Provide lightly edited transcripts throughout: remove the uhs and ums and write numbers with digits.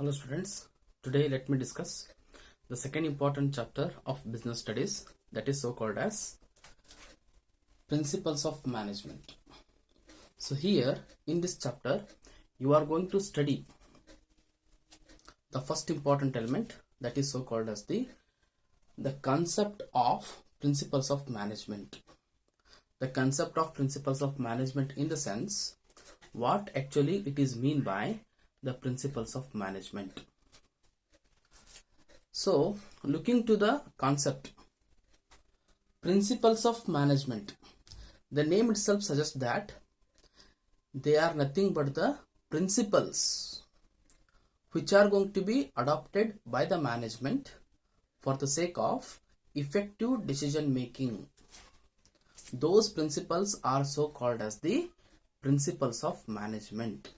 Hello students, today let me discuss the second important chapter of business studies, that is so called as principles of management. So here in this chapter you are going to study the first important element, that is so called as the concept of principles of management. The concept of principles of management in the sense what actually it is mean by the principles of management. So looking to the concept principles of management, the name itself suggests that they are nothing but the principles which are going to be adopted by the management for the sake of effective decision making. Those principles are so called as the principles of management.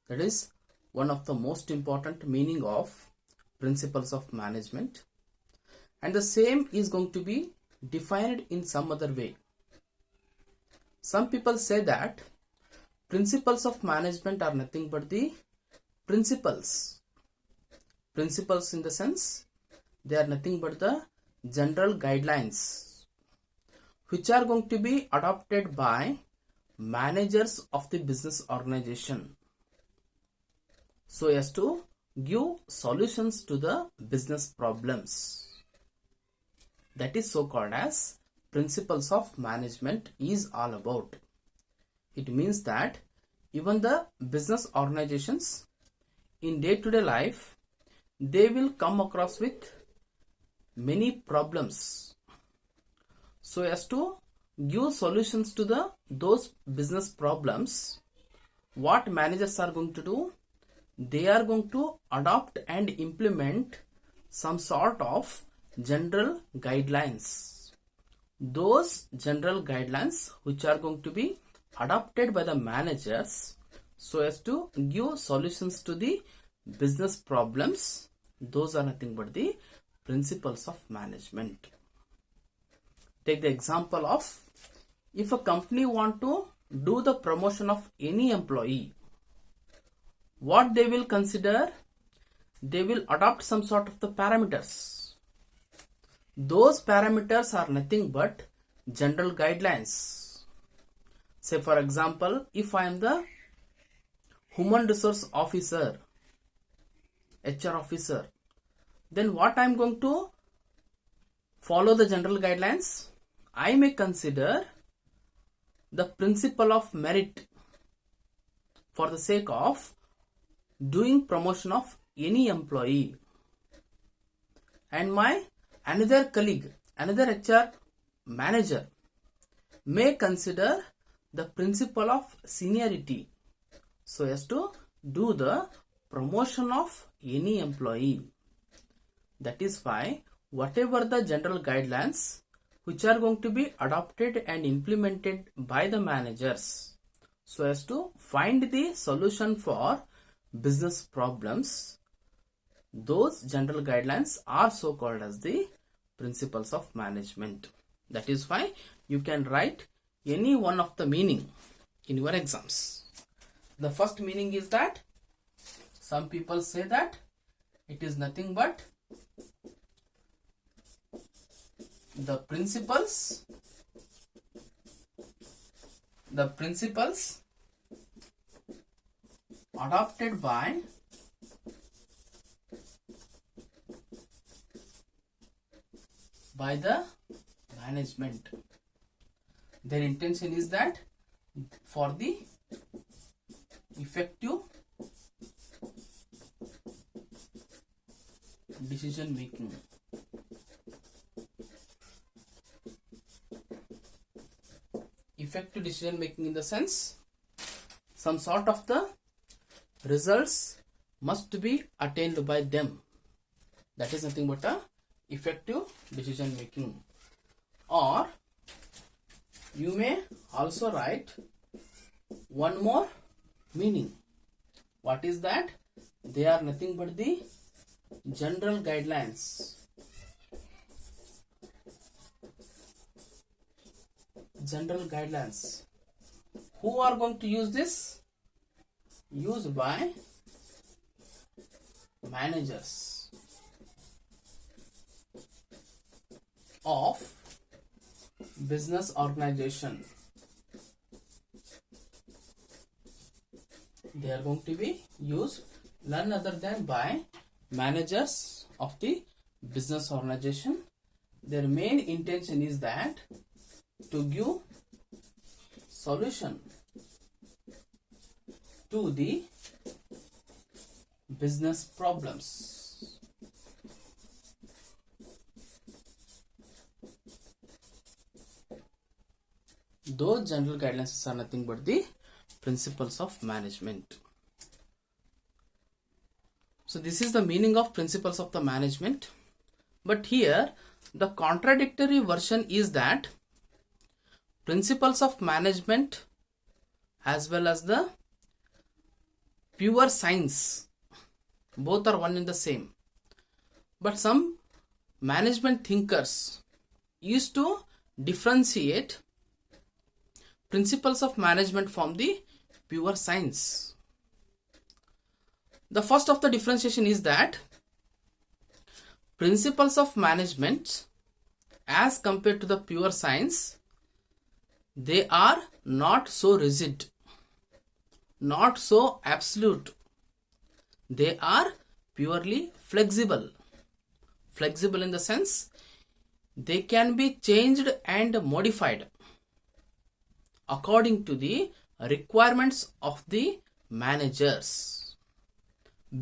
That is one of the most important meaning of principles of management, and the same is going to be defined in some other way. Some people say that principles of management are nothing but the principles in the sense they are nothing but the general guidelines which are going to be adopted by managers of the business organization so as to give solutions to the business problems. That is so called as principles of management is all about. It means that even the business organizations in day-to-day life, they will come across with many problems so as to give solutions to those business problems. What managers are going to do, they are going to adopt and implement some sort of general guidelines. Those general guidelines which are going to be adopted by the managers so as to give solutions to the business problems, those are nothing but the principles of management. Take the example of if a company want to do the promotion of any employee, what they will consider, they will adopt some sort of the parameters. Those parameters are nothing but general guidelines. Say for example, if I am the human resource officer, HR officer, then what I am going to follow the general guidelines, I may consider the principle of merit for the sake of doing promotion of any employee, and my another colleague, another HR manager may consider the principle of seniority so as to do the promotion of any employee. That is why whatever the general guidelines which are going to be adopted and implemented by the managers so as to find the solution for business problems, those general guidelines are so called as the principles of management. That is why you can write any one of the meaning in your exams. The first meaning is that some people say that it is nothing but the principles adopted by the management. Their intention is that for the effective decision making. Effective decision making in the sense some sort of the results must be attained by them. That is nothing but a effective decision making. Or you may also write one more meaning. What is that? They are nothing but the general guidelines. General guidelines. Who are going to use this? Used by managers of business organization, they are going to be used none other than by managers of the business organization. Their main intention is that to give solution to the business problems. Those general guidelines are nothing but the principles of management. So this is the meaning of principles of the management. But here the contradictory version is that principles of management as well as the pure science, both are one and the same. But some management thinkers used to differentiate principles of management from the pure science. The first of the differentiation is that principles of management as compared to the pure science, they are not so rigid, not so absolute. They are purely flexible. Flexible in the sense they can be changed and modified according to the requirements of the managers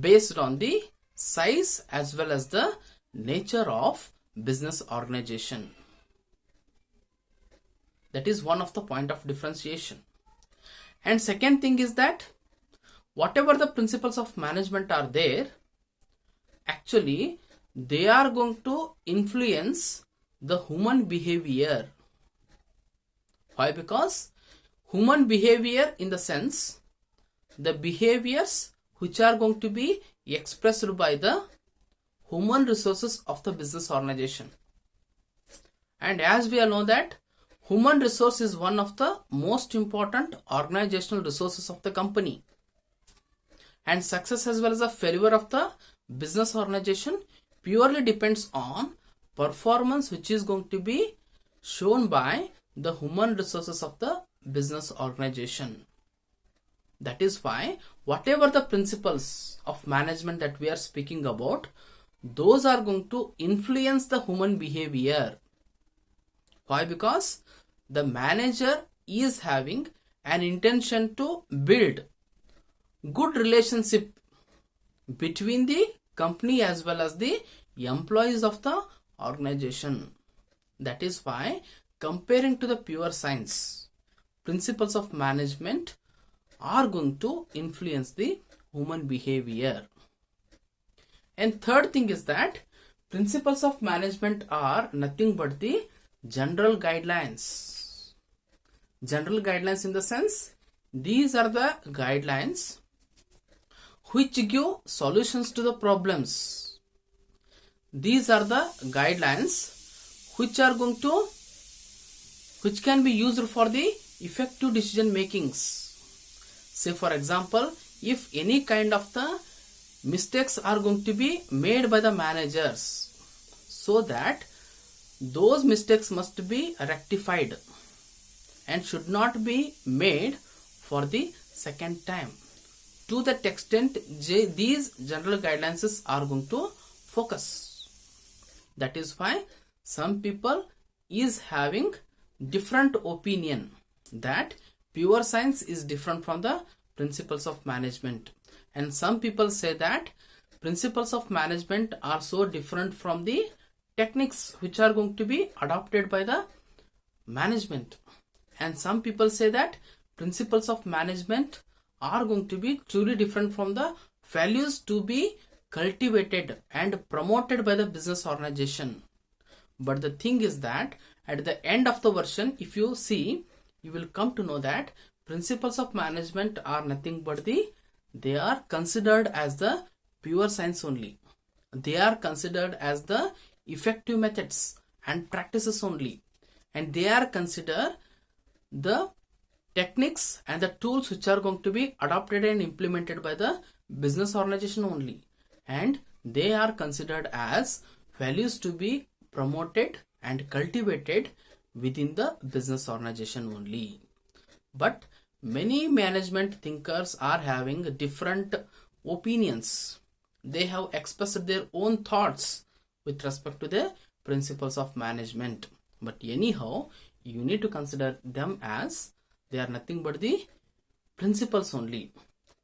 based on the size as well as the nature of business organization. That is one of the point of differentiation. And second thing is that whatever the principles of management are there, actually they are going to influence the human behavior. Why? Because human behavior in the sense the behaviors which are going to be expressed by the human resources of the business organization. And as we all know that human resource is one of the most important organizational resources of the company. And success as well as the failure of the business organization purely depends on performance which is going to be shown by the human resources of the business organization. That is why whatever the principles of management that we are speaking about, those are going to influence the human behavior. Why? Because the manager is having an intention to build good relationship between the company as well as the employees of the organization. That is why comparing to the pure science, principles of management are going to influence the human behavior. And third thing is that principles of management are nothing but the general guidelines. General guidelines in the sense these are the guidelines which give solutions to the problems. These are the guidelines which can be used for the effective decision makings. Say for example, if any kind of the mistakes are going to be made by the managers, so that those mistakes must be rectified and should not be made for the second time. To that extent, these general guidelines are going to focus. That is why some people is having different opinion that pure science is different from the principles of management. And some people say that principles of management are so different from the techniques which are going to be adopted by the management. And some people say that principles of management are going to be truly different from the values to be cultivated and promoted by the business organization. But the thing is that at the end of the version, if you see, you will come to know that principles of management are nothing but they are considered as the pure science only. They are considered as the effective methods and practices only. And they are considered the techniques and the tools which are going to be adopted and implemented by the business organization only. and they are considered as values to be promoted and cultivated within the business organization only. But many management thinkers are having different opinions. They have expressed their own thoughts with respect to the principles of management. But anyhow, you need to consider them as they are nothing but the principles only.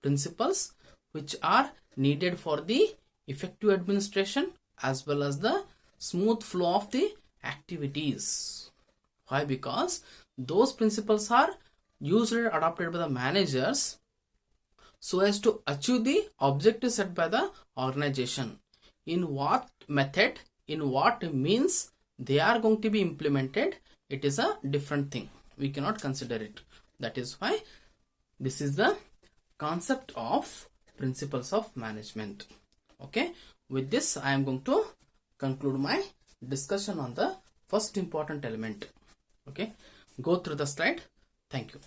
Principles which are needed for the effective administration as well as the smooth flow of the activities. Why? Because those principles are used and adopted by the managers so as to achieve the objective set by the organization. In what method, in what means they are going to be implemented, it is a different thing. We cannot consider it. That is why this is the concept of principles of management. Okay, with this I am going to conclude my discussion on the first important element. Okay, go through the slide. Thank you.